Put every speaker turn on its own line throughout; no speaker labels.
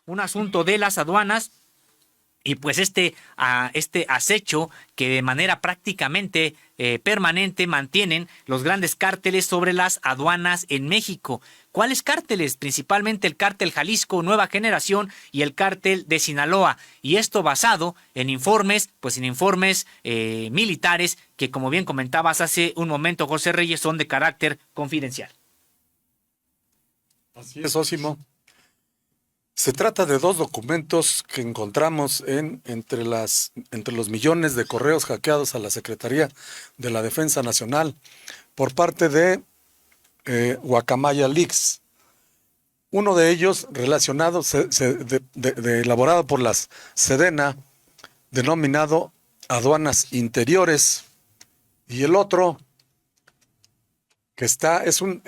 un asunto de las aduanas. Y pues este acecho que de manera prácticamente permanente mantienen los grandes cárteles sobre las aduanas en México. ¿Cuáles cárteles? Principalmente el cártel Jalisco Nueva Generación y el cártel de Sinaloa. Y esto basado en informes, militares que, como bien comentabas hace un momento, José Reyes, son de carácter confidencial.
Así es, Osimo. Se trata de dos documentos que encontramos entre los millones de correos hackeados a la Secretaría de la Defensa Nacional por parte de Guacamaya Leaks. Uno de ellos relacionado, elaborado por la Sedena, denominado Aduanas Interiores, y el otro que es un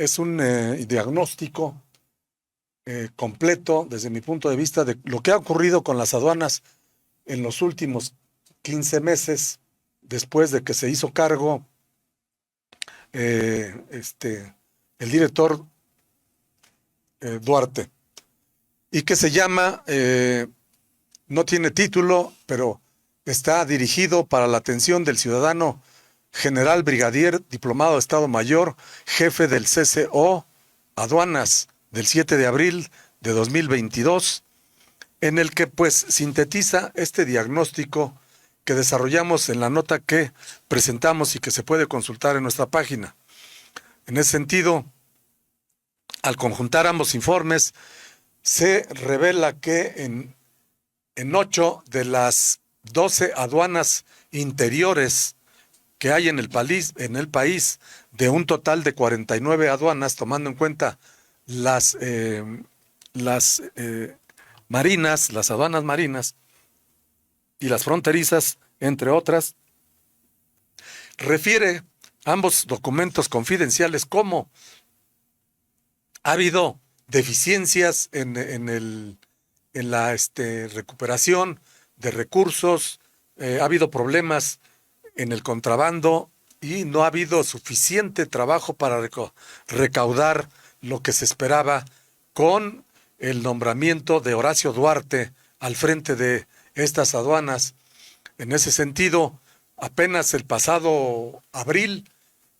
diagnóstico completo, desde mi punto de vista, de lo que ha ocurrido con las aduanas en los últimos 15 meses, después de que se hizo cargo el director Duarte, y que se llama, no tiene título, pero está dirigido para la atención del ciudadano general brigadier, diplomado de Estado Mayor, jefe del CCO, Aduanas, del 7 de abril de 2022, en el que pues sintetiza este diagnóstico que desarrollamos en la nota que presentamos y que se puede consultar en nuestra página. En ese sentido, al conjuntar ambos informes, se revela que en 8 de las 12 aduanas interiores que hay en el país, de un total de 49 aduanas, tomando en cuenta las marinas, las aduanas marinas y las fronterizas, entre otras, refiere ambos documentos confidenciales cómo ha habido deficiencias en la recuperación de recursos, ha habido problemas en el contrabando y no ha habido suficiente trabajo para recaudar lo que se esperaba con el nombramiento de Horacio Duarte al frente de estas aduanas. En ese sentido, apenas el pasado abril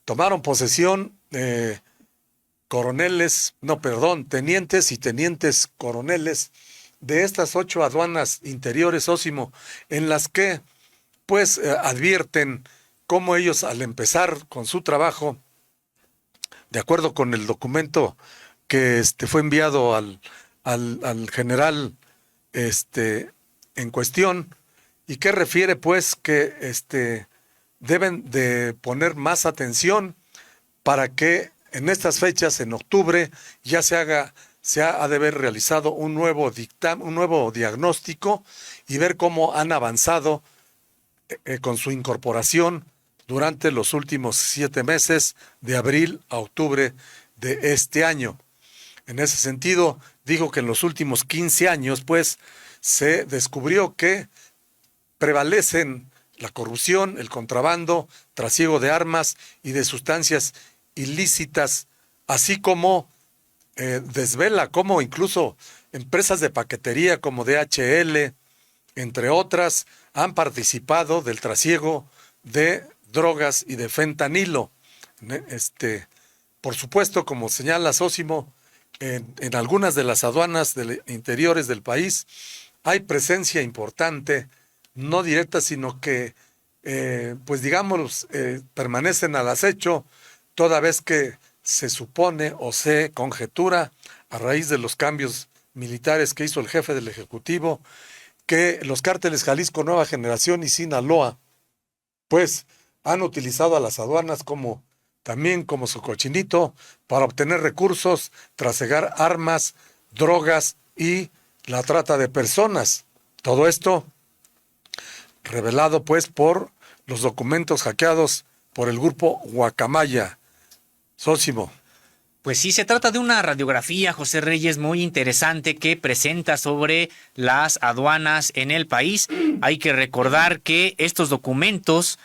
tomaron posesión tenientes y tenientes coroneles de estas 8 aduanas interiores, Ósimo, en las que pues advierten cómo ellos, al empezar con su trabajo, de acuerdo con el documento que fue enviado al general en cuestión, y que refiere pues que deben de poner más atención para que en estas fechas, en octubre, ya se ha de haber realizado un nuevo diagnóstico y ver cómo han avanzado con su incorporación durante los últimos 7 meses, de abril a octubre de este año. En ese sentido, digo que en los últimos 15 años, pues, se descubrió que prevalecen la corrupción, el contrabando, trasiego de armas y de sustancias ilícitas, así como desvela cómo incluso empresas de paquetería como DHL, entre otras, han participado del trasiego de drogas y de fentanilo. Por supuesto, como señala Sósimo, en algunas de las aduanas interiores del país hay presencia importante, no directa, sino que, permanecen al acecho, toda vez que se supone o se conjetura, a raíz de los cambios militares que hizo el jefe del Ejecutivo, que los cárteles Jalisco Nueva Generación y Sinaloa, pues, han utilizado a las aduanas también como su cochinito para obtener recursos, trasegar armas, drogas y la trata de personas. Todo esto revelado pues por los documentos hackeados por el grupo Guacamaya. Sósimo.
Pues sí, se trata de una radiografía, José Reyes, muy interesante que presenta sobre las aduanas en el país. Hay que recordar que estos documentos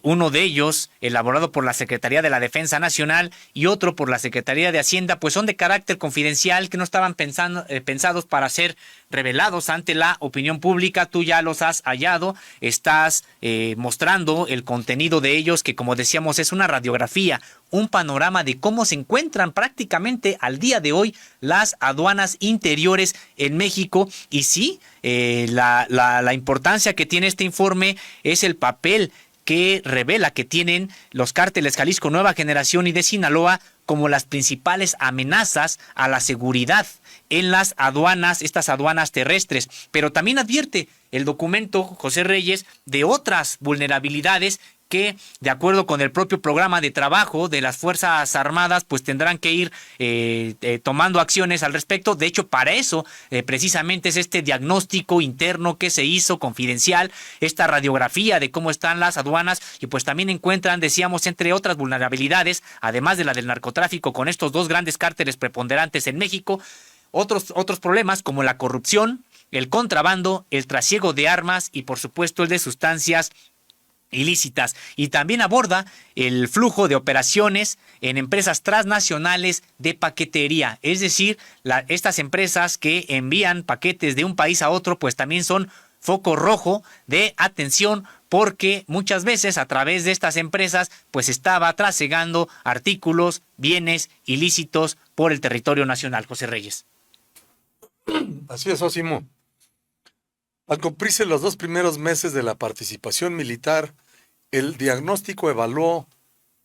uno de ellos elaborado por la Secretaría de la Defensa Nacional y otro por la Secretaría de Hacienda, pues son de carácter confidencial, que no estaban pensados para ser revelados ante la opinión pública. Tú ya los has hallado, estás mostrando el contenido de ellos, que como decíamos es una radiografía, un panorama de cómo se encuentran prácticamente al día de hoy las aduanas interiores en México. Y sí, la importancia que tiene este informe es el papel que revela que tienen los cárteles Jalisco Nueva Generación y de Sinaloa como las principales amenazas a la seguridad en las aduanas, estas aduanas terrestres. Pero también advierte el documento, José Reyes, de otras vulnerabilidades que, de acuerdo con el propio programa de trabajo de las Fuerzas Armadas, pues tendrán que ir tomando acciones al respecto. De hecho, para eso precisamente es este diagnóstico interno que se hizo confidencial, esta radiografía de cómo están las aduanas, y pues también encuentran, decíamos, entre otras vulnerabilidades, además de la del narcotráfico con estos dos grandes cárteles preponderantes en México, otros problemas como la corrupción, el contrabando, el trasiego de armas y por supuesto el de sustancias ilícitas. Y también aborda el flujo de operaciones en empresas transnacionales de paquetería, es decir, estas empresas que envían paquetes de un país a otro, pues también son foco rojo de atención, porque muchas veces a través de estas empresas pues estaba trasegando artículos, bienes ilícitos por el territorio nacional. José Reyes.
Así es, Osimo. Al cumplirse los 2 primeros meses de la participación militar, el diagnóstico evaluó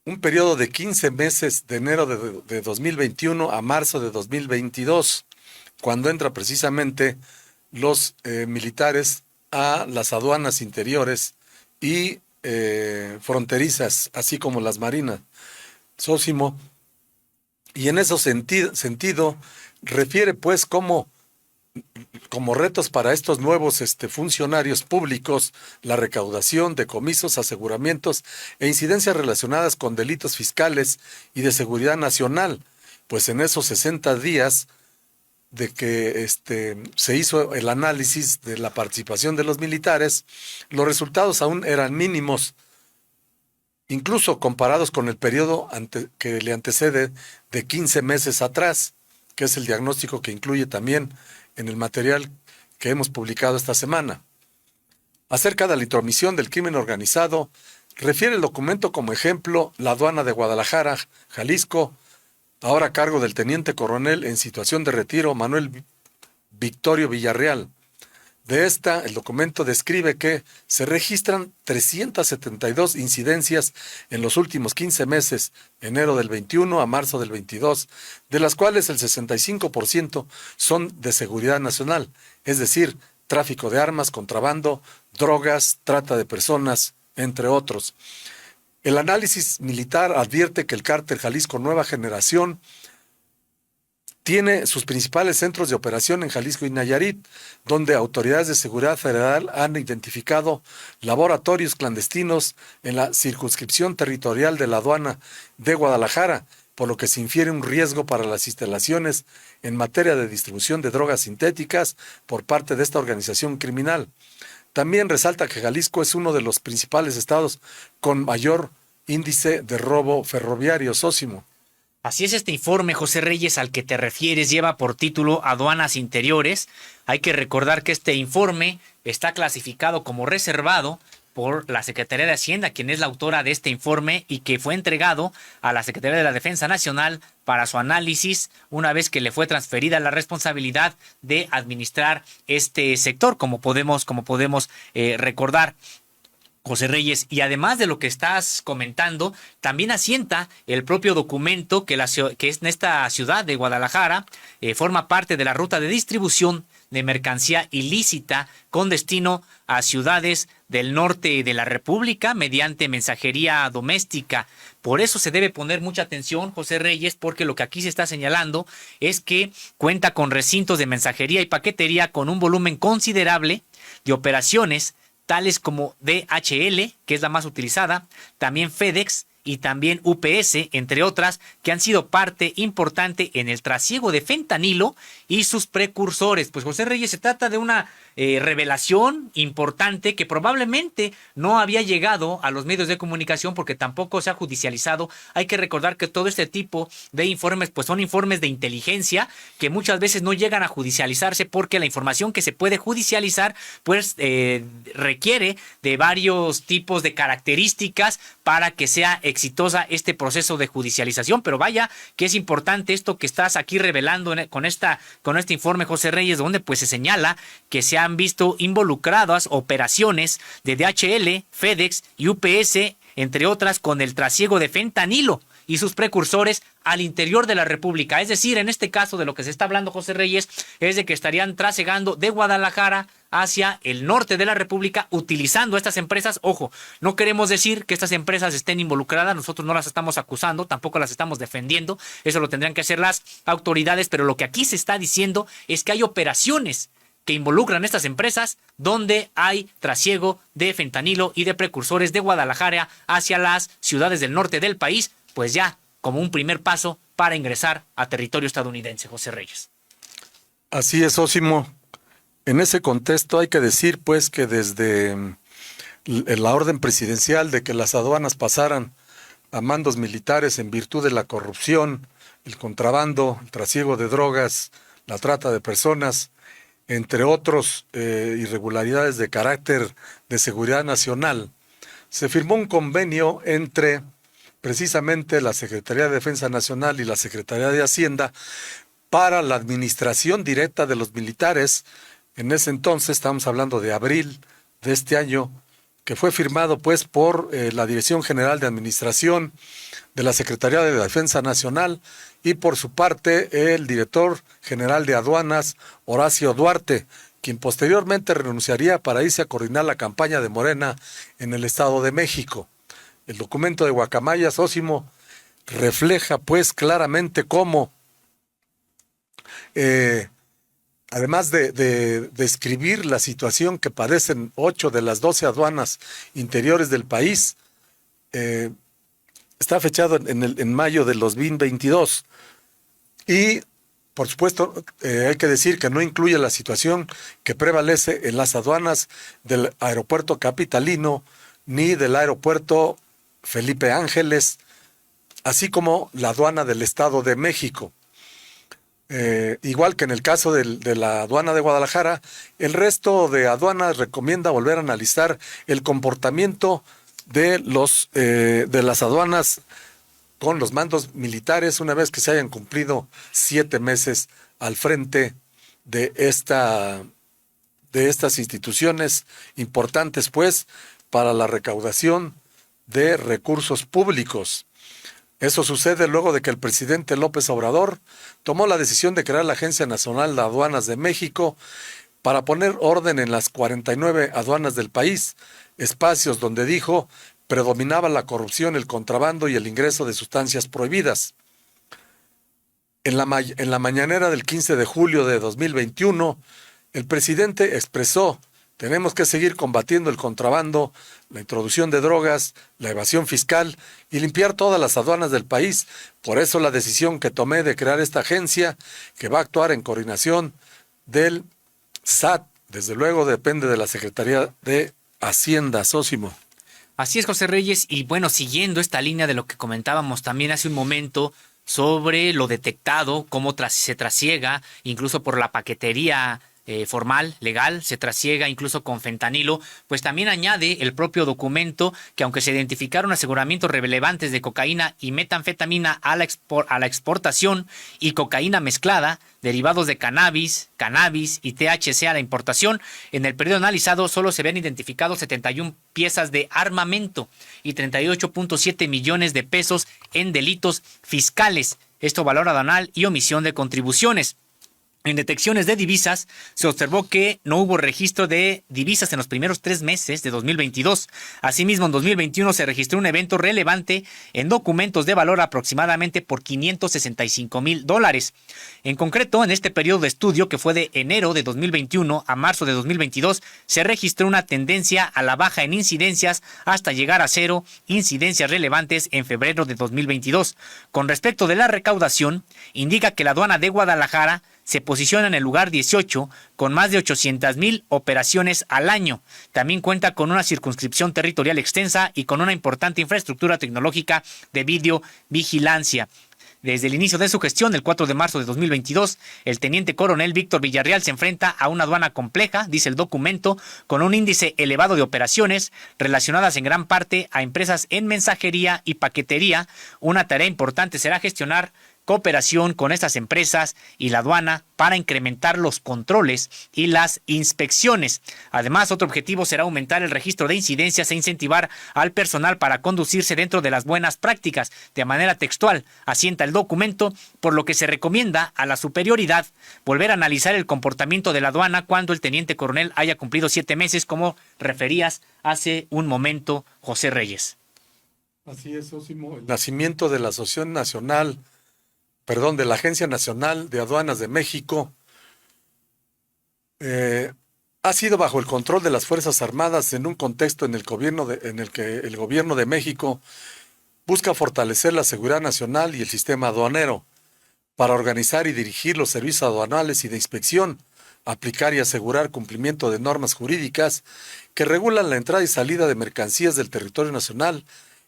un periodo de 15 meses de enero de 2021 a marzo de 2022, cuando entra precisamente los militares a las aduanas interiores y fronterizas, así como las marinas. Sósimo, y en ese sentido refiere pues como retos para estos nuevos funcionarios públicos la recaudación, decomisos, aseguramientos e incidencias relacionadas con delitos fiscales y de seguridad nacional. Pues en esos 60 días de que se hizo el análisis de la participación de los militares, los resultados aún eran mínimos, incluso comparados con el periodo que le antecede de 15 meses atrás, que es el diagnóstico que incluye también en el material que hemos publicado esta semana. Acerca de la intromisión del crimen organizado, refiere el documento como ejemplo la aduana de Guadalajara, Jalisco, ahora a cargo del teniente coronel en situación de retiro, Manuel Victorio Villarreal. De esta, el documento describe que se registran 372 incidencias en los últimos 15 meses, enero del 21 a marzo del 22, de las cuales el 65% son de seguridad nacional, es decir, tráfico de armas, contrabando, drogas, trata de personas, entre otros. El análisis militar advierte que el cártel Jalisco Nueva Generación tiene sus principales centros de operación en Jalisco y Nayarit, donde autoridades de seguridad federal han identificado laboratorios clandestinos en la circunscripción territorial de la aduana de Guadalajara, por lo que se infiere un riesgo para las instalaciones en materia de distribución de drogas sintéticas por parte de esta organización criminal. También resalta que Jalisco es uno de los principales estados con mayor índice de robo ferroviario, Sósimo.
Así es, este informe, José Reyes, al que te refieres, lleva por título Aduanas Interiores. Hay que recordar que este informe está clasificado como reservado por la Secretaría de Hacienda, quien es la autora de este informe, y que fue entregado a la Secretaría de la Defensa Nacional para su análisis una vez que le fue transferida la responsabilidad de administrar este sector, como podemos recordar, José Reyes. Y además de lo que estás comentando, también asienta el propio documento que es en esta ciudad de Guadalajara, forma parte de la ruta de distribución de mercancía ilícita con destino a ciudades del norte de la República mediante mensajería doméstica. Por eso se debe poner mucha atención, José Reyes, porque lo que aquí se está señalando es que cuenta con recintos de mensajería y paquetería con un volumen considerable de operaciones tales como DHL, que es la más utilizada, también FedEx y también UPS, entre otras, que han sido parte importante en el trasiego de fentanilo y sus precursores. Pues José Reyes, se trata de una revelación importante que probablemente no había llegado a los medios de comunicación porque tampoco se ha judicializado. Hay que recordar que todo este tipo de informes pues son informes de inteligencia que muchas veces no llegan a judicializarse porque la información que se puede judicializar pues requiere de varios tipos de características para que sea exitosa este proceso de judicialización. Pero vaya que es importante esto que estás aquí revelando con este informe, José Reyes, donde pues se señala que se han visto involucradas operaciones de DHL, FedEx y UPS, entre otras, con el trasiego de fentanilo y sus precursores al interior de la República. Es decir, en este caso de lo que se está hablando, José Reyes, es de que estarían trasegando de Guadalajara hacia el norte de la República utilizando estas empresas. Ojo, no queremos decir que estas empresas estén involucradas, nosotros no las estamos acusando, tampoco las estamos defendiendo, eso lo tendrían que hacer las autoridades, pero lo que aquí se está diciendo es que hay operaciones que involucran estas empresas donde hay trasiego de fentanilo y de precursores de Guadalajara hacia las ciudades del norte del país, pues ya como un primer paso para ingresar a territorio estadounidense, José Reyes.
Así es, Ósimo. En ese contexto hay que decir pues que desde la orden presidencial de que las aduanas pasaran a mandos militares en virtud de la corrupción, el contrabando, el trasiego de drogas, la trata de personas, entre otros irregularidades de carácter de seguridad nacional, se firmó un convenio entre precisamente la Secretaría de Defensa Nacional y la Secretaría de Hacienda para la administración directa de los militares. En ese entonces, estamos hablando de abril de este año, que fue firmado pues por la Dirección General de Administración de la Secretaría de Defensa Nacional y por su parte el director general de aduanas, Horacio Duarte, quien posteriormente renunciaría para irse a coordinar la campaña de Morena en el Estado de México. El documento de Guacamayas, Ósimo, refleja pues claramente cómo, además de describir la situación que padecen 8 de las 12 aduanas interiores del país, está fechado en mayo del 2022 y, por supuesto, hay que decir que no incluye la situación que prevalece en las aduanas del aeropuerto capitalino ni del aeropuerto Felipe Ángeles, así como la aduana del Estado de México. Igual que en el caso de la aduana de Guadalajara, el resto de aduanas recomienda volver a analizar el comportamiento de las aduanas con los mandos militares una vez que se hayan cumplido 7 meses al frente de estas instituciones importantes pues para la recaudación de recursos públicos. Eso sucede luego de que el presidente López Obrador tomó la decisión de crear la Agencia Nacional de Aduanas de México para poner orden en las 49 aduanas del país, espacios donde dijo predominaba la corrupción, el contrabando y el ingreso de sustancias prohibidas. En la mañanera del 15 de julio de 2021, el presidente expresó: tenemos que seguir combatiendo el contrabando, la introducción de drogas, la evasión fiscal y limpiar todas las aduanas del país. Por eso la decisión que tomé de crear esta agencia, que va a actuar en coordinación del SAT, desde luego depende de la Secretaría de Hacienda, Sósimo.
Así es, José Reyes, y bueno, siguiendo esta línea de lo que comentábamos también hace un momento sobre lo detectado, cómo se trasiega, incluso por la paquetería formal, legal, se trasiega incluso con fentanilo, pues también añade el propio documento que aunque se identificaron aseguramientos relevantes de cocaína y metanfetamina a la exportación y cocaína mezclada, derivados de cannabis y THC a la importación, en el periodo analizado solo se habían identificado 71 piezas de armamento y 38.7 millones de pesos en delitos fiscales, esto valor aduanal y omisión de contribuciones. En detecciones de divisas, se observó que no hubo registro de divisas en los primeros 3 meses de 2022. Asimismo, en 2021 se registró un evento relevante en documentos de valor aproximadamente por $565,000. En concreto, en este periodo de estudio, que fue de enero de 2021 a marzo de 2022, se registró una tendencia a la baja en incidencias hasta llegar a 0 incidencias relevantes en febrero de 2022. Con respecto de la recaudación, indica que la aduana de Guadalajara se posiciona en el lugar 18 con más de 800,000 operaciones al año. También cuenta con una circunscripción territorial extensa y con una importante infraestructura tecnológica de videovigilancia. Desde el inicio de su gestión, el 4 de marzo de 2022, el teniente coronel Víctor Villarreal se enfrenta a una aduana compleja, dice el documento, con un índice elevado de operaciones relacionadas en gran parte a empresas en mensajería y paquetería. Una tarea importante será gestionar cooperación con estas empresas y la aduana para incrementar los controles y las inspecciones. Además, otro objetivo será aumentar el registro de incidencias e incentivar al personal para conducirse dentro de las buenas prácticas. De manera textual, asienta el documento, por lo que se recomienda a la superioridad volver a analizar el comportamiento de la aduana cuando el teniente coronel haya cumplido 7 meses, como referías hace un momento, José Reyes.
Así es, Osimo. El nacimiento de la Asociación Nacional, de la Agencia Nacional de Aduanas de México, ha sido bajo el control de las Fuerzas Armadas en un contexto en el que el gobierno de México busca fortalecer la seguridad nacional y el sistema aduanero para organizar y dirigir los servicios aduanales y de inspección, aplicar y asegurar cumplimiento de normas jurídicas que regulan la entrada y salida de mercancías del territorio nacional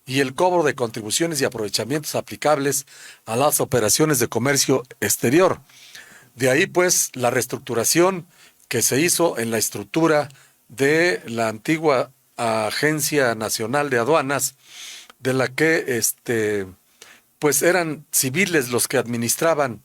y el cobro de contribuciones y aprovechamientos aplicables a las operaciones de comercio exterior. De ahí, pues, la reestructuración que se hizo en la estructura de la antigua Agencia Nacional de Aduanas, de la que pues eran civiles los que administraban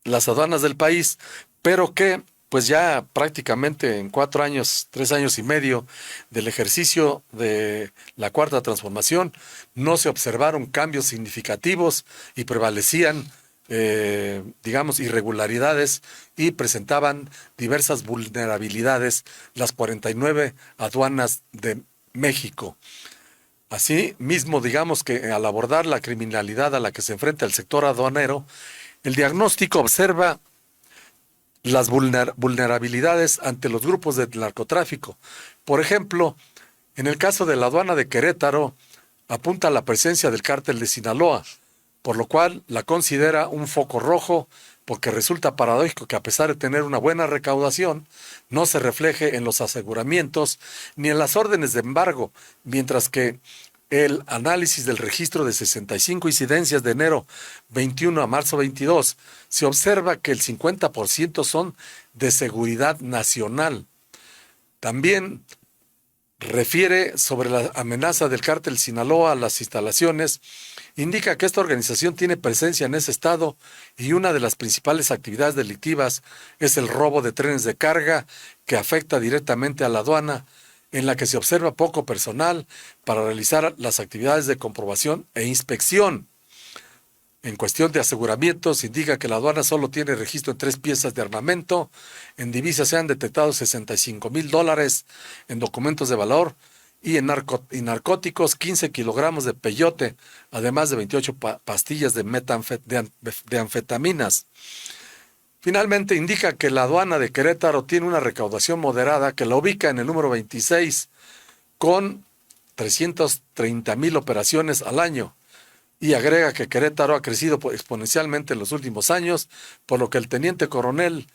las aduanas del país, pero que pues ya prácticamente en 4 años, 3 años y medio del ejercicio de la Cuarta Transformación, no se observaron cambios significativos y prevalecían, irregularidades y presentaban diversas vulnerabilidades las 49 aduanas de México. Así mismo, digamos que al abordar la criminalidad a la que se enfrenta el sector aduanero, el diagnóstico observa las vulnerabilidades ante los grupos de narcotráfico. Por ejemplo, en el caso de la aduana de Querétaro, apunta a la presencia del cártel de Sinaloa, por lo cual la considera un foco rojo, porque resulta paradójico que a pesar de tener una buena recaudación, no se refleje en los aseguramientos ni en las órdenes de embargo, mientras que el análisis del registro de 65 incidencias de enero 21 a marzo 22, se observa que el 50% son de seguridad nacional. También refiere sobre la amenaza del cártel Sinaloa a las instalaciones, indica que esta organización tiene presencia en ese estado y una de las principales actividades delictivas es el robo de trenes de carga que afecta directamente a la aduana, en la que se observa poco personal para realizar las actividades de comprobación e inspección. En cuestión de aseguramientos, indica que la aduana solo tiene registro en 3 piezas de armamento. En divisas se han detectado $65,000 en documentos de valor y en narcóticos 15 kilogramos de peyote, además de 28 pastillas de anfetaminas. Finalmente, indica que la aduana de Querétaro tiene una recaudación moderada que la ubica en el número 26 con 330,000 operaciones al año, y agrega que Querétaro ha crecido exponencialmente en los últimos años, por lo que el teniente coronel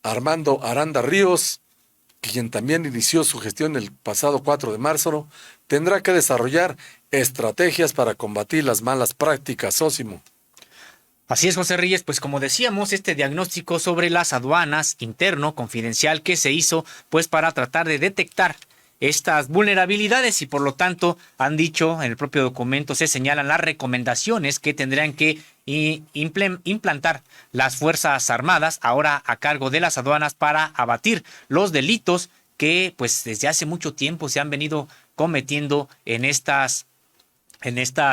Armando Aranda Ríos, quien también inició su gestión el pasado 4 de marzo, tendrá que desarrollar estrategias para combatir las malas prácticas, Osimo.
Así es, José Reyes, pues como decíamos, este diagnóstico sobre las aduanas interno, confidencial, que se hizo pues para tratar de detectar estas vulnerabilidades y por lo tanto han dicho en el propio documento, se señalan las recomendaciones que tendrán que implantar las Fuerzas Armadas ahora a cargo de las aduanas para abatir los delitos que pues desde hace mucho tiempo se han venido cometiendo en estas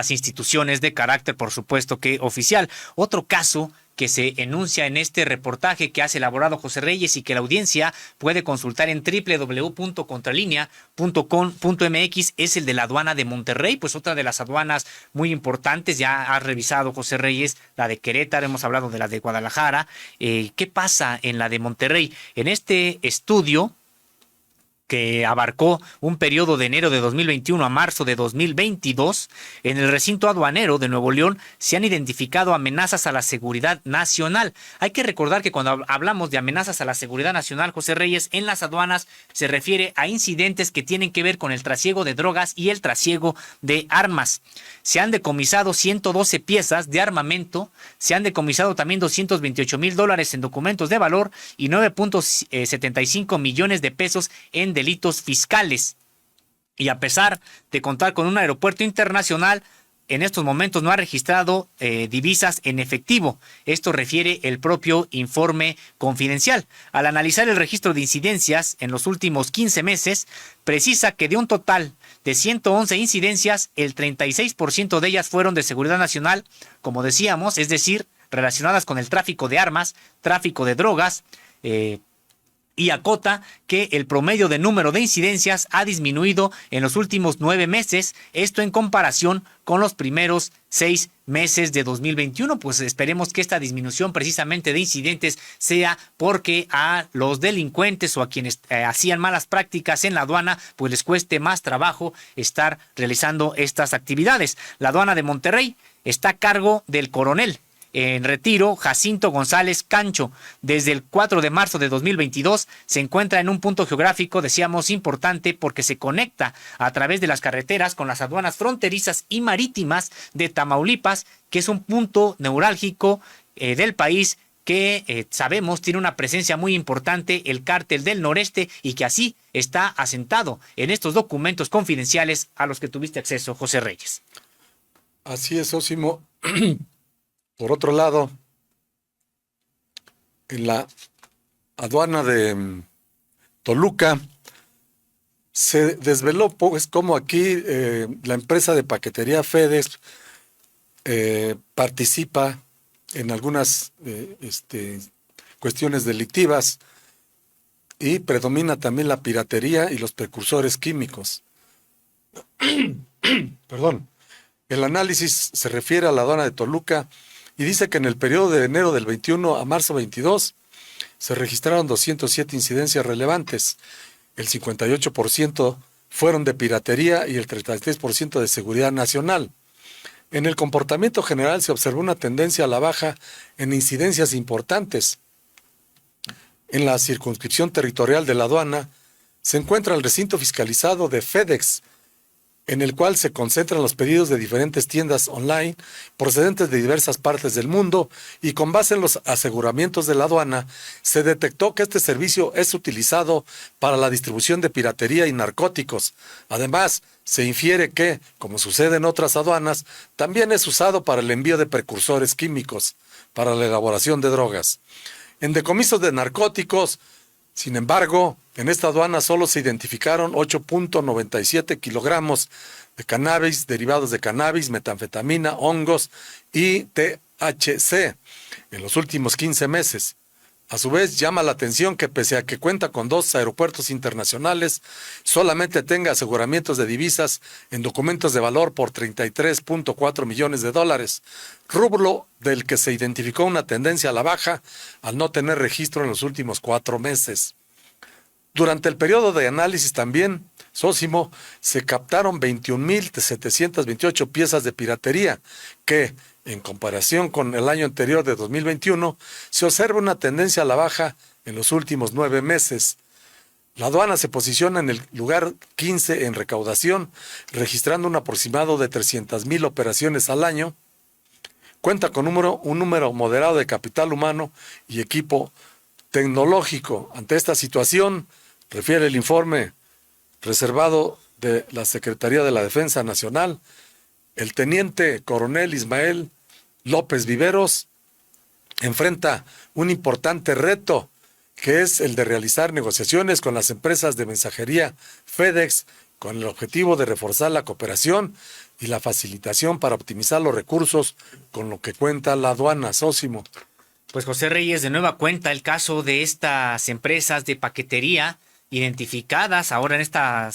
instituciones de carácter, por supuesto que oficial. Otro caso que se enuncia en este reportaje que hace elaborado José Reyes y que la audiencia puede consultar en www.contralinea.com.mx es el de la aduana de Monterrey, pues otra de las aduanas muy importantes. Ya ha revisado José Reyes la de Querétaro, hemos hablado de la de Guadalajara. ¿Qué pasa en la de Monterrey? En este estudio, que abarcó un periodo de enero de 2021 a marzo de 2022, en el recinto aduanero de Nuevo León se han identificado amenazas a la seguridad nacional. Hay que recordar que cuando hablamos de amenazas a la seguridad nacional, José Reyes, en las aduanas se refiere a incidentes que tienen que ver con el trasiego de drogas y el trasiego de armas. Se han decomisado 112 piezas de armamento, se han decomisado también $228,000 en documentos de valor y 9.75 millones de pesos en delitos fiscales. Y a pesar de contar con un aeropuerto internacional, en estos momentos no ha registrado divisas en efectivo. Esto refiere el propio informe confidencial. Al analizar el registro de incidencias en los últimos 15 meses, precisa que de un total de 111 incidencias, el 36% de ellas fueron de seguridad nacional, como decíamos, es decir, relacionadas con el tráfico de armas, tráfico de drogas, y acota que el promedio de número de incidencias ha disminuido en los últimos 9 meses, esto en comparación con los primeros 6 meses de 2021. Pues esperemos que esta disminución precisamente de incidentes sea porque a los delincuentes o a quienes hacían malas prácticas en la aduana, pues les cueste más trabajo estar realizando estas actividades. La aduana de Monterrey está a cargo del coronel en retiro, Jacinto González Cancho. Desde el 4 de marzo de 2022 se encuentra en un punto geográfico, decíamos, importante porque se conecta a través de las carreteras con las aduanas fronterizas y marítimas de Tamaulipas, que es un punto neurálgico del país que sabemos tiene una presencia muy importante, el Cártel del Noreste, y que así está asentado en estos documentos confidenciales a los que tuviste acceso, José Reyes.
Así es, Osimo. Por otro lado, en la aduana de Toluca se desveló pues cómo aquí la empresa de paquetería FedEx participa en algunas cuestiones delictivas y predomina también la piratería y los precursores químicos. Perdón. El análisis se refiere a la aduana de Toluca y dice que en el periodo de enero del 21 a marzo 22 se registraron 207 incidencias relevantes. El 58% fueron de piratería y el 33% de seguridad nacional. En el comportamiento general se observó una tendencia a la baja en incidencias importantes. En la circunscripción territorial de la aduana se encuentra el recinto fiscalizado de FedEx, en el cual se concentran los pedidos de diferentes tiendas online procedentes de diversas partes del mundo, y con base en los aseguramientos de la aduana se detectó que este servicio es utilizado para la distribución de piratería y narcóticos. Además, se infiere que, como sucede en otras aduanas, también es usado para el envío de precursores químicos para la elaboración de drogas. En decomisos de narcóticos, sin embargo, en esta aduana solo se identificaron 8.97 kilogramos de cannabis, derivados de cannabis, metanfetamina, hongos y THC en los últimos 15 meses. A su vez, llama la atención que pese a que cuenta con 2 aeropuertos internacionales, solamente tenga aseguramientos de divisas en documentos de valor por $33.4 millones, rubro del que se identificó una tendencia a la baja al no tener registro en los últimos 4 meses. Durante el periodo de análisis también, Sósimo, se captaron 21.728 piezas de piratería que, en comparación con el año anterior de 2021, se observa una tendencia a la baja en los últimos 9 meses. La aduana se posiciona en el lugar 15 en recaudación, registrando un aproximado de 300,000 operaciones al año. Cuenta con un número moderado de capital humano y equipo tecnológico. Ante esta situación, refiere el informe reservado de la Secretaría de la Defensa Nacional, el teniente coronel Ismael López Viveros enfrenta un importante reto, que es el de realizar negociaciones con las empresas de mensajería FedEx con el objetivo de reforzar la cooperación y la facilitación para optimizar los recursos con lo que cuenta la aduana, Sósimo.
Pues José Reyes, de nueva cuenta el caso de estas empresas de paquetería identificadas ahora en esta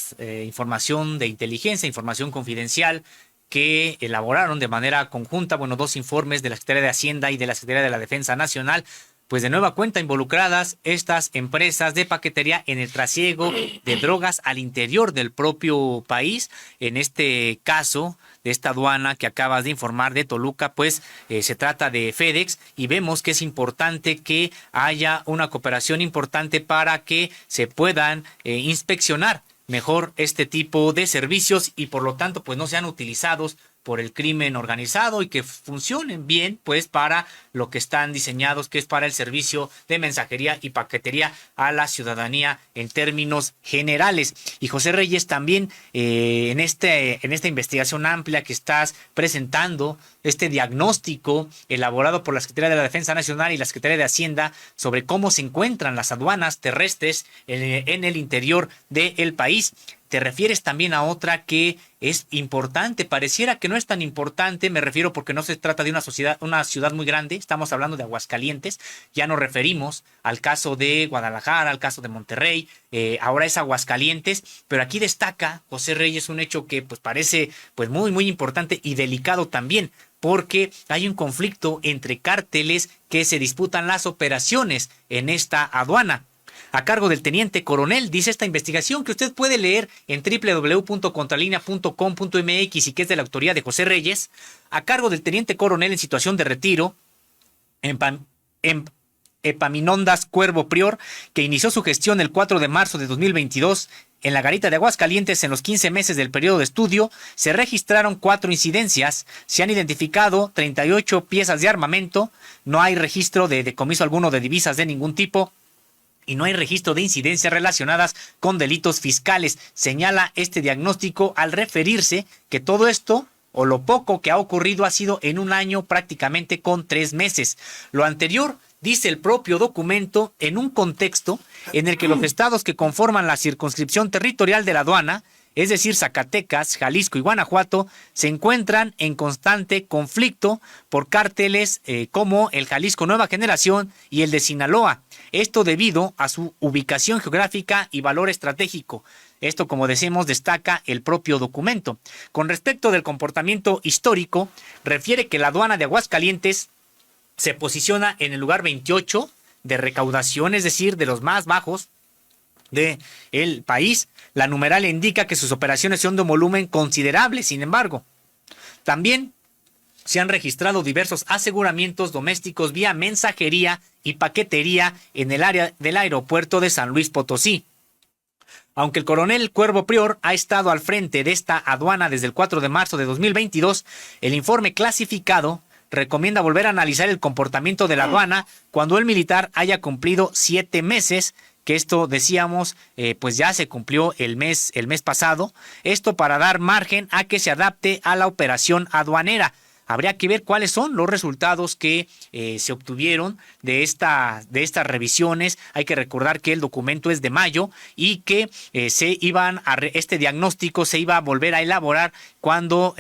información de inteligencia, información confidencial, que elaboraron de manera conjunta, bueno, dos informes de la Secretaría de Hacienda y de la Secretaría de la Defensa Nacional, pues de nueva cuenta involucradas estas empresas de paquetería en el trasiego de drogas al interior del propio país. En este caso de esta aduana que acabas de informar de Toluca, pues se trata de FedEx, y vemos que es importante que haya una cooperación importante para que se puedan inspeccionar mejor este tipo de servicios y por lo tanto pues no sean utilizados por el crimen organizado y que funcionen bien pues para lo que están diseñados, que es para el servicio de mensajería y paquetería a la ciudadanía en términos generales. Y José Reyes, también en esta investigación amplia que estás presentando, este diagnóstico elaborado por la Secretaría de la Defensa Nacional y la Secretaría de Hacienda sobre cómo se encuentran las aduanas terrestres en el interior del país. Te refieres también a otra que es importante, pareciera que no es tan importante, me refiero porque no se trata de una ciudad muy grande, estamos hablando de Aguascalientes, ya nos referimos al caso de Guadalajara, al caso de Monterrey, ahora es Aguascalientes, pero aquí destaca, José Reyes, un hecho que pues parece pues muy muy importante y delicado también, porque hay un conflicto entre cárteles que se disputan las operaciones en esta aduana. A cargo del teniente coronel, dice esta investigación que usted puede leer en www.contralinea.com.mx y que es de la autoría de José Reyes, a cargo del teniente coronel en situación de retiro, Epaminondas Cuervo Prior, que inició su gestión el 4 de marzo de 2022 en la garita de Aguascalientes. En los 15 meses del periodo de estudio se registraron 4 incidencias, se han identificado 38 piezas de armamento, no hay registro de decomiso alguno de divisas de ningún tipo, y no hay registro de incidencias relacionadas con delitos fiscales. Señala este diagnóstico al referirse que todo esto, o lo poco que ha ocurrido, ha sido en un año prácticamente con 3 meses. Lo anterior, dice el propio documento, en un contexto en el que los estados que conforman la circunscripción territorial de la aduana, es decir, Zacatecas, Jalisco y Guanajuato, se encuentran en constante conflicto por cárteles como el Jalisco Nueva Generación y el de Sinaloa. Esto debido a su ubicación geográfica y valor estratégico. Esto, como decimos, destaca el propio documento. Con respecto del comportamiento histórico, refiere que la aduana de Aguascalientes se posiciona en el lugar 28 de recaudación, es decir, de los más bajos del país. La numeral indica que sus operaciones son de un volumen considerable. Sin embargo, también se han registrado diversos aseguramientos domésticos vía mensajería y paquetería en el área del aeropuerto de San Luis Potosí. Aunque el coronel Cuervo Prior ha estado al frente de esta aduana desde el 4 de marzo de 2022, el informe clasificado recomienda volver a analizar el comportamiento de la aduana cuando el militar haya cumplido 7 meses, que esto decíamos, pues ya se cumplió el mes pasado, esto para dar margen a que se adapte a la operación aduanera. Habría que ver cuáles son los resultados que se obtuvieron de estas revisiones. Hay que recordar que el documento es de mayo y que este diagnóstico se iba a volver a elaborar cuando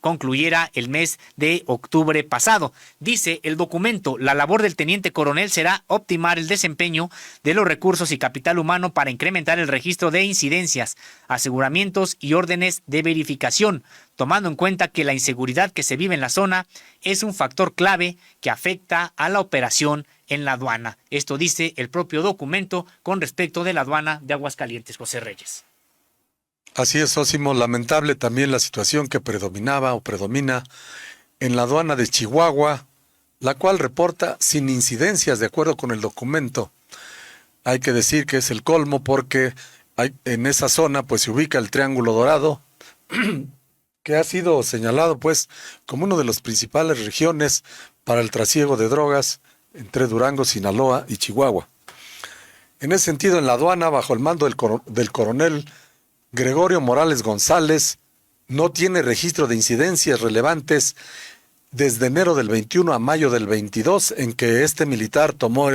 concluyera el mes de octubre pasado. Dice el documento, la labor del teniente coronel será optimar el desempeño de los recursos y capital humano para incrementar el registro de incidencias, aseguramientos y órdenes de verificación, tomando en cuenta que la inseguridad que se vive en la zona es un factor clave que afecta a la operación en la aduana. Esto dice el propio documento con respecto de la aduana de Aguascalientes, José Reyes.
Así es, Sósimo. Lamentable también la situación que predomina en la aduana de Chihuahua, la cual reporta sin incidencias de acuerdo con el documento. Hay que decir que es el colmo porque en esa zona pues se ubica el Triángulo Dorado, que ha sido señalado pues como una de las principales regiones para el trasiego de drogas entre Durango, Sinaloa y Chihuahua. En ese sentido, en la aduana, bajo el mando del coronel Gregorio Morales González, no tiene registro de incidencias relevantes desde enero del 21 a mayo del 22, en que este militar tomó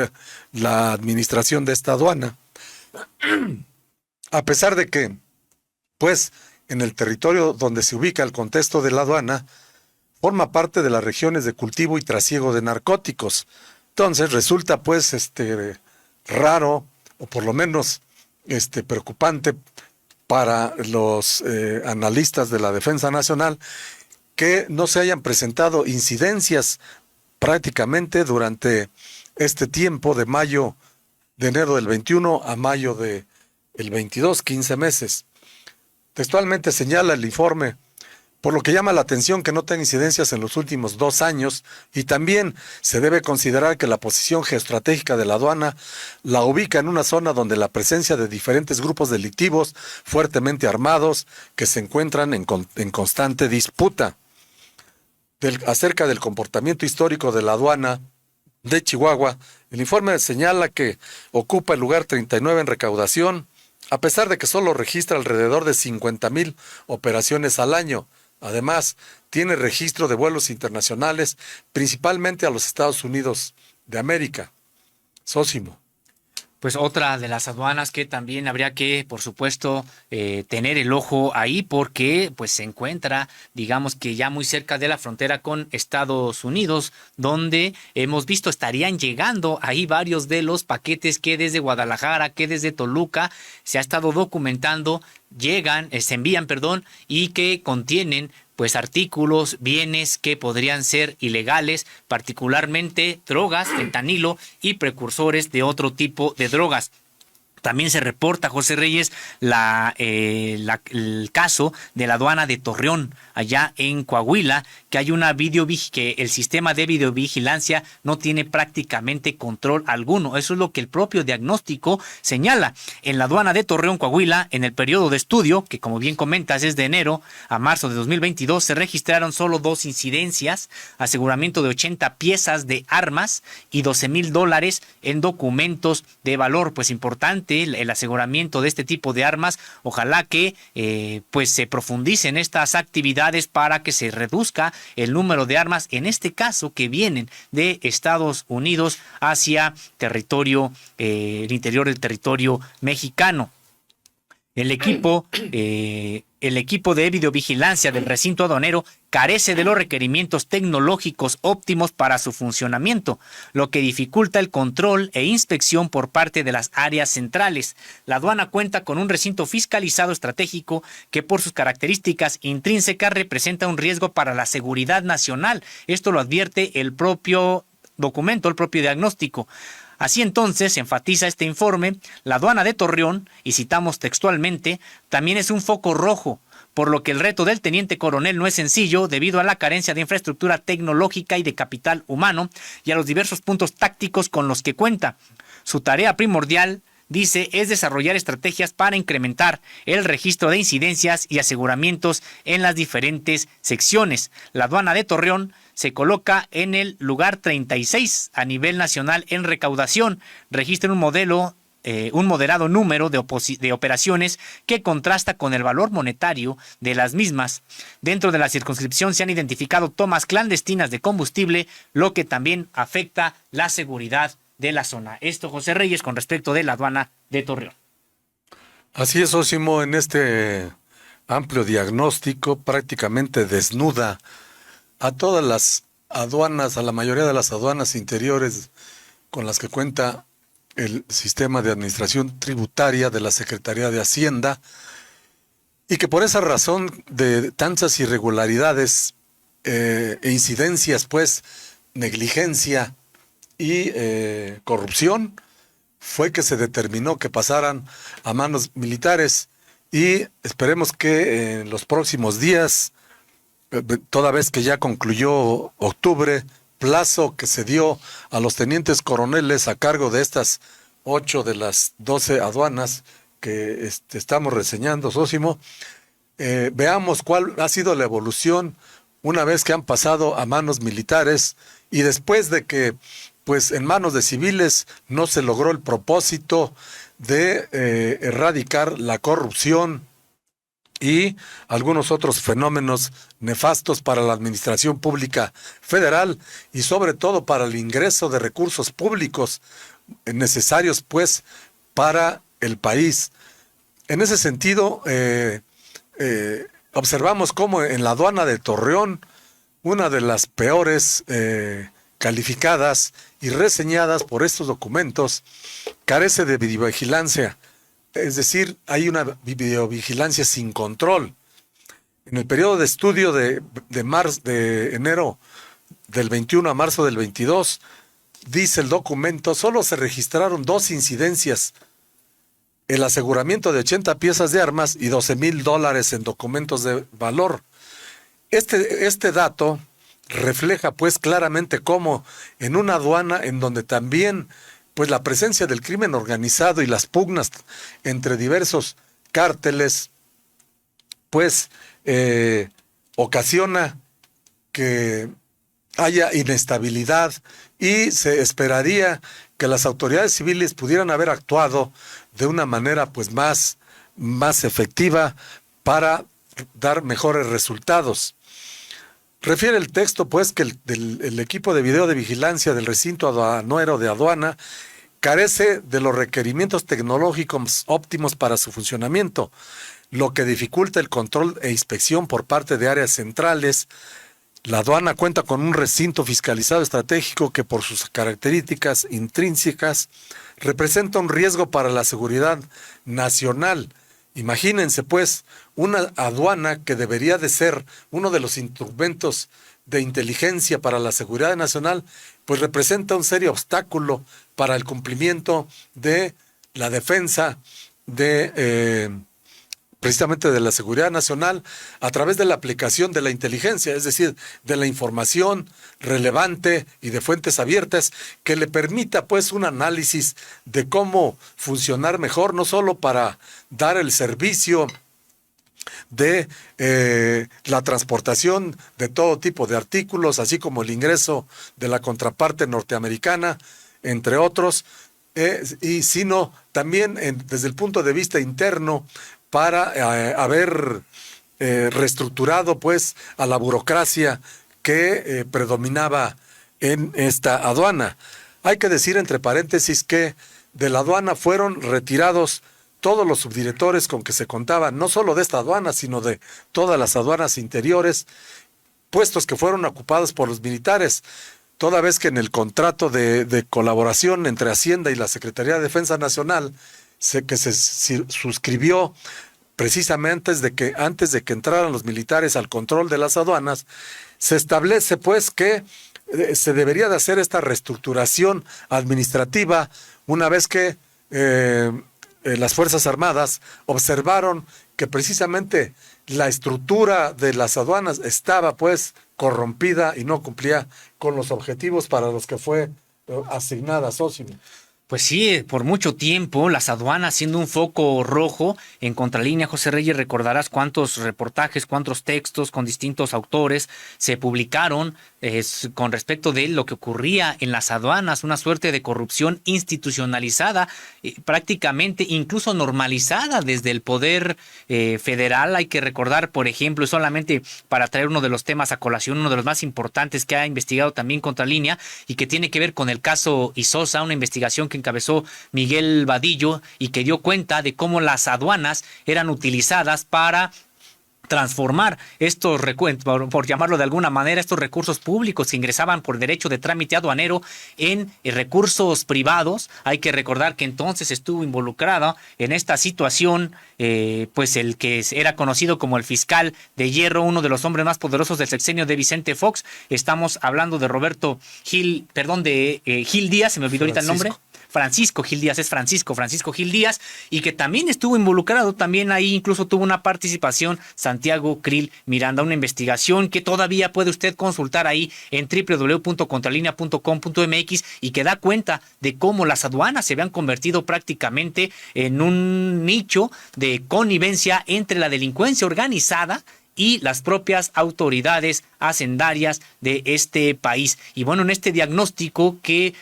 la administración de esta aduana. A pesar de que, pues, en el territorio donde se ubica el contexto de la aduana, forma parte de las regiones de cultivo y trasiego de narcóticos, Entonces resulta pues raro, o por lo menos preocupante para los analistas de la Defensa Nacional, que no se hayan presentado incidencias prácticamente durante este tiempo de enero del 21 a mayo del 22, 15 meses. Textualmente señala el informe, por lo que llama la atención que no tenga incidencias en los últimos 2 años, y también se debe considerar que la posición geoestratégica de la aduana la ubica en una zona donde la presencia de diferentes grupos delictivos fuertemente armados que se encuentran en constante disputa. Acerca del comportamiento histórico de la aduana de Chihuahua, el informe señala que ocupa el lugar 39 en recaudación, a pesar de que solo registra alrededor de 50,000 operaciones al año. Además, tiene registro de vuelos internacionales, principalmente a los Estados Unidos de América. Sósimo.
Pues otra de las aduanas que también habría que, por supuesto, tener el ojo ahí, porque pues se encuentra, digamos que ya muy cerca de la frontera con Estados Unidos, donde hemos visto estarían llegando ahí varios de los paquetes que desde Guadalajara, que desde Toluca se ha estado documentando, se envían, y que contienen pues artículos, bienes que podrían ser ilegales, particularmente drogas, fentanilo y precursores de otro tipo de drogas. También se reporta, José Reyes, el caso de la aduana de Torreón, allá en Coahuila, que hay que el sistema de videovigilancia no tiene prácticamente control alguno. Eso es lo que el propio diagnóstico señala. En la aduana de Torreón, Coahuila, en el periodo de estudio, que como bien comentas es de enero a marzo de 2022, se registraron solo 2 incidencias, aseguramiento de 80 piezas de armas y $12,000 en documentos de valor, pues importante el aseguramiento de este tipo de armas. Ojalá que pues se profundicen estas actividades para que se reduzca el número de armas, en este caso que vienen de Estados Unidos hacia el interior del territorio mexicano. El equipo de videovigilancia del recinto aduanero carece de los requerimientos tecnológicos óptimos para su funcionamiento, lo que dificulta el control e inspección por parte de las áreas centrales. La aduana cuenta con un recinto fiscalizado estratégico que por sus características intrínsecas representa un riesgo para la seguridad nacional. Esto lo advierte el propio documento, el propio diagnóstico. Así entonces, enfatiza este informe, la aduana de Torreón, y citamos textualmente, también es un foco rojo, por lo que el reto del teniente coronel no es sencillo debido a la carencia de infraestructura tecnológica y de capital humano y a los diversos puntos tácticos con los que cuenta. Su tarea primordial, dice, es desarrollar estrategias para incrementar el registro de incidencias y aseguramientos en las diferentes secciones. La aduana de Torreón se coloca en el lugar 36 a nivel nacional en recaudación, registra un moderado número de operaciones que contrasta con el valor monetario de las mismas. Dentro de la circunscripción se han identificado tomas clandestinas de combustible, lo que también afecta la seguridad de la zona. Esto, José Reyes, con respecto de la aduana de Torreón.
Así es, Osimo, en este amplio diagnóstico prácticamente desnuda a todas las aduanas, a la mayoría de las aduanas interiores con las que cuenta el sistema de administración tributaria de la Secretaría de Hacienda, y que por esa razón de tantas irregularidades e incidencias, pues, negligencia y corrupción, fue que se determinó que pasaran a manos militares, y esperemos que en los próximos días, toda vez que ya concluyó octubre, plazo que se dio a los tenientes coroneles a cargo de estas 8 de las 12 aduanas que estamos reseñando, Sósimo, veamos cuál ha sido la evolución una vez que han pasado a manos militares, y después de que pues en manos de civiles no se logró el propósito de erradicar la corrupción y algunos otros fenómenos nefastos para la administración pública federal, y sobre todo para el ingreso de recursos públicos necesarios pues para el país. En ese sentido, observamos cómo en la aduana de Torreón, una de las peores calificadas y reseñadas por estos documentos, carece de videovigilancia. Es decir, hay una videovigilancia sin control. En el periodo de estudio de enero del 21 a marzo del 22, dice el documento, solo se registraron 2 incidencias: el aseguramiento de 80 piezas de armas y $12,000 en documentos de valor. Este dato refleja pues claramente cómo en una aduana en donde también pues la presencia del crimen organizado y las pugnas entre diversos cárteles pues ocasiona que haya inestabilidad, y se esperaría que las autoridades civiles pudieran haber actuado de una manera pues más efectiva para dar mejores resultados. Refiere el texto pues que el equipo de video de vigilancia del recinto aduanero de aduana carece de los requerimientos tecnológicos óptimos para su funcionamiento, lo que dificulta el control e inspección por parte de áreas centrales. La aduana cuenta con un recinto fiscalizado estratégico que por sus características intrínsecas representa un riesgo para la seguridad nacional. Imagínense pues una aduana que debería de ser uno de los instrumentos de inteligencia para la seguridad nacional, pues representa un serio obstáculo para el cumplimiento de la defensa de precisamente de la seguridad nacional a través de la aplicación de la inteligencia, es decir, de la información relevante y de fuentes abiertas que le permita pues un análisis de cómo funcionar mejor, no solo para dar el servicio de la transportación de todo tipo de artículos, así como el ingreso de la contraparte norteamericana, entre otros, y sino también desde el punto de vista interno, para haber reestructurado pues a la burocracia que predominaba en esta aduana. Hay que decir entre paréntesis que de la aduana fueron retirados todos los subdirectores con que se contaban, no solo de esta aduana, sino de todas las aduanas interiores, puestos que fueron ocupados por los militares, toda vez que en el contrato de colaboración entre Hacienda y la Secretaría de Defensa Nacional, que se suscribió precisamente antes de que entraran los militares al control de las aduanas, se establece pues que se debería de hacer esta reestructuración administrativa una vez que las Fuerzas Armadas observaron que precisamente la estructura de las aduanas estaba pues corrompida y no cumplía con los objetivos para los que fue asignada, Sósimo.
Pues sí, por mucho tiempo las aduanas siendo un foco rojo en Contralínea. José Reyes, recordarás cuántos reportajes, cuántos textos con distintos autores se publicaron con respecto de lo que ocurría en las aduanas, una suerte de corrupción institucionalizada, prácticamente incluso normalizada desde el poder federal. Hay que recordar, por ejemplo, solamente para traer uno de los temas a colación, uno de los más importantes que ha investigado también Contralínea y que tiene que ver con el caso Isosa, una investigación que encabezó Miguel Vadillo y que dio cuenta de cómo las aduanas eran utilizadas para transformar estos recursos, por llamarlo de alguna manera, estos recursos públicos que ingresaban por derecho de trámite aduanero en recursos privados. Hay que recordar que entonces estuvo involucrado en esta situación pues el que era conocido como el fiscal de hierro, uno de los hombres más poderosos del sexenio de Vicente Fox. Estamos hablando de Gil Díaz, se me olvidó ahorita el nombre. Francisco Gil Díaz, Francisco Gil Díaz, y que también estuvo involucrado, también ahí incluso tuvo una participación Santiago Krill Miranda, una investigación que todavía puede usted consultar ahí en www.contralinea.com.mx y que da cuenta de cómo las aduanas se habían convertido prácticamente en un nicho de connivencia entre la delincuencia organizada y las propias autoridades hacendarias de este país. Y bueno, en este diagnóstico que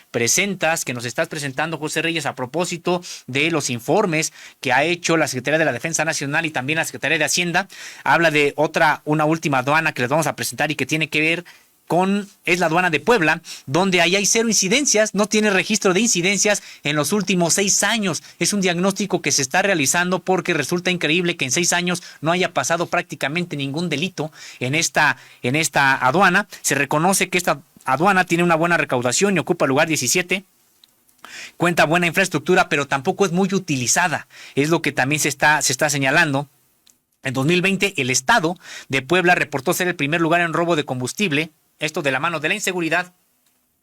nos estás presentando, José Reyes, a propósito de los informes que ha hecho la Secretaría de la Defensa Nacional y también la Secretaría de Hacienda, habla de una última aduana que les vamos a presentar y que tiene que ver es la aduana de Puebla, donde ahí hay 0 incidencias, no tiene registro de incidencias en los últimos 6 años. Es un diagnóstico que se está realizando porque resulta increíble que en 6 años no haya pasado prácticamente ningún delito en esta aduana. Se reconoce que esta aduana tiene una buena recaudación y ocupa el lugar 17. Cuenta buena infraestructura, pero tampoco es muy utilizada. Es lo que también se está señalando. En 2020, el Estado de Puebla reportó ser el primer lugar en robo de combustible, esto de la mano de la inseguridad.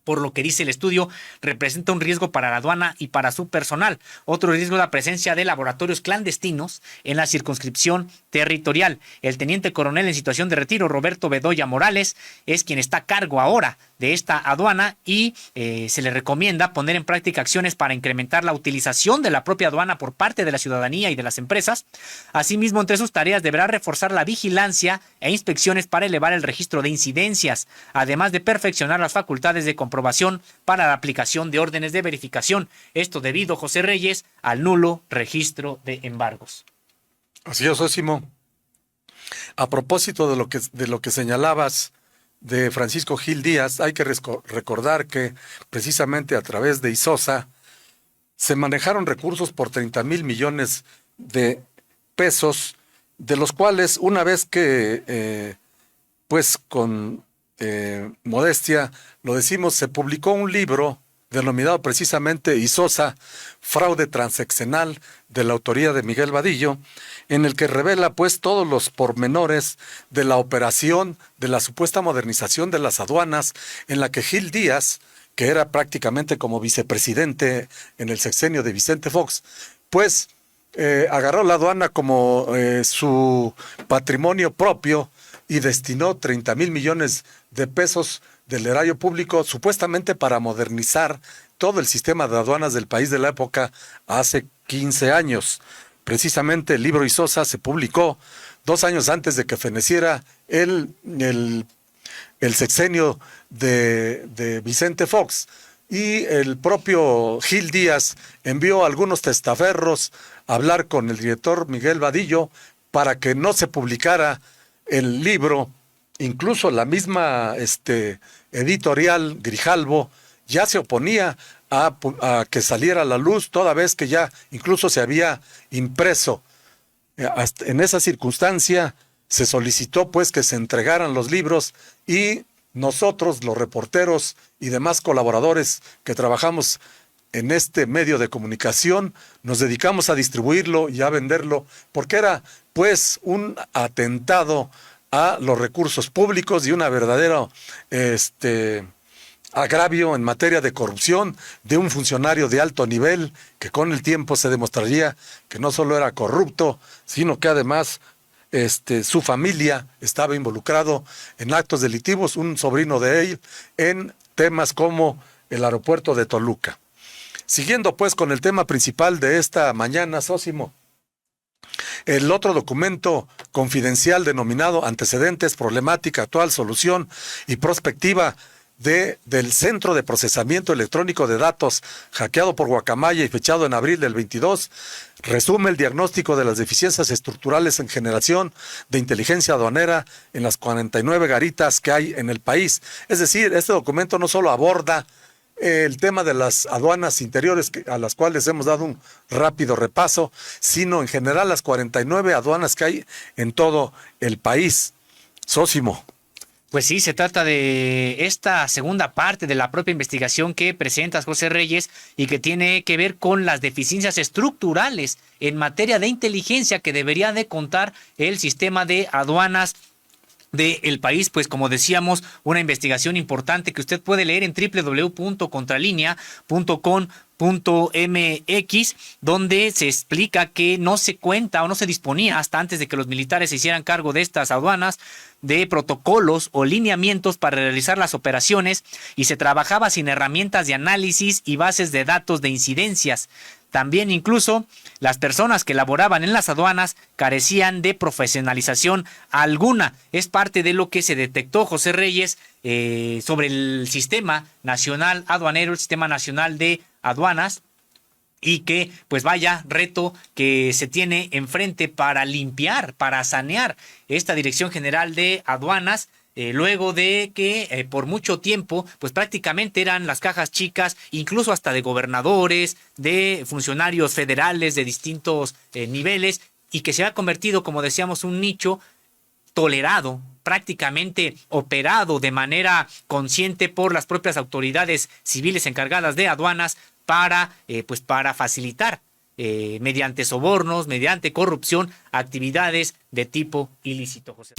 Por lo que dice el estudio, representa un riesgo para la aduana y para su personal. Otro riesgo es la presencia de laboratorios clandestinos en la circunscripción territorial. El teniente coronel en situación de retiro, Roberto Bedoya Morales, es quien está a cargo ahora de esta aduana y se le recomienda poner en práctica acciones para incrementar la utilización de la propia aduana por parte de la ciudadanía y de las empresas. Asimismo, entre sus tareas deberá reforzar la vigilancia e inspecciones para elevar el registro de incidencias, además de perfeccionar las facultades de comprobación para la aplicación de órdenes de verificación. Esto debido, José Reyes, al nulo registro de embargos.
Así es, Osimo. A propósito de lo que señalabas de Francisco Gil Díaz, hay que recordar que precisamente a través de ISOSA se manejaron recursos por 30 mil millones de pesos, de los cuales una vez que, pues con modestia lo decimos, se publicó un libro denominado precisamente ISOSA, Fraude Transeccional, de la autoría de Miguel Vadillo, en el que revela pues todos los pormenores de la operación de la supuesta modernización de las aduanas, en la que Gil Díaz, que era prácticamente como vicepresidente en el sexenio de Vicente Fox, pues agarró la aduana como su patrimonio propio y destinó 30 mil millones de pesos del erario público supuestamente para modernizar todo el sistema de aduanas del país de la época hace 15 años. Precisamente el libro ISOSA se publicó 2 años antes de que feneciera el sexenio de Vicente Fox, y el propio Gil Díaz envió a algunos testaferros a hablar con el director Miguel Vadillo para que no se publicara el libro. Incluso la misma editorial Grijalbo ya se oponía a que saliera a la luz, toda vez que ya incluso se había impreso. En esa circunstancia se solicitó pues que se entregaran los libros, y nosotros, los reporteros y demás colaboradores que trabajamos en este medio de comunicación, nos dedicamos a distribuirlo y a venderlo, porque era pues un atentado a los recursos públicos y una verdadera agravio en materia de corrupción de un funcionario de alto nivel, que con el tiempo se demostraría que no solo era corrupto, sino que además su familia estaba involucrado en actos delictivos, un sobrino de él, en temas como el aeropuerto de Toluca. Siguiendo pues con el tema principal de esta mañana, Sósimo, el otro documento confidencial denominado Antecedentes, Problemática, Actual, Solución y Prospectiva del Centro de Procesamiento Electrónico de Datos, hackeado por Guacamaya y fechado en abril del 22, resume el diagnóstico de las deficiencias estructurales en generación de inteligencia aduanera en las 49 garitas que hay en el país. Es decir, este documento no solo aborda el tema de las aduanas interiores, a las cuales hemos dado un rápido repaso, sino en general las 49 aduanas que hay en todo el país. Sósimo.
Pues sí, se trata de esta segunda parte de la propia investigación que presentas, José Reyes, y que tiene que ver con las deficiencias estructurales en materia de inteligencia que debería de contar el sistema de aduanas del país. Pues como decíamos, una investigación importante que usted puede leer en www.contralinea.com.mx, donde se explica que no se cuenta o no se disponía hasta antes de que los militares se hicieran cargo de estas aduanas de protocolos o lineamientos para realizar las operaciones, y se trabajaba sin herramientas de análisis y bases de datos de incidencias. También incluso las personas que laboraban en las aduanas carecían de profesionalización alguna. Es parte de lo que se detectó, José Reyes, sobre el sistema nacional aduanero, el sistema nacional de aduanas, y que pues vaya reto que se tiene enfrente para limpiar, para sanear esta Dirección General de Aduanas, luego de que por mucho tiempo pues prácticamente eran las cajas chicas, incluso hasta de gobernadores, de funcionarios federales de distintos niveles, y que se ha convertido, como decíamos, un nicho tolerado, prácticamente operado de manera consciente por las propias autoridades civiles encargadas de aduanas para facilitar mediante sobornos, mediante corrupción, actividades de tipo ilícito, José.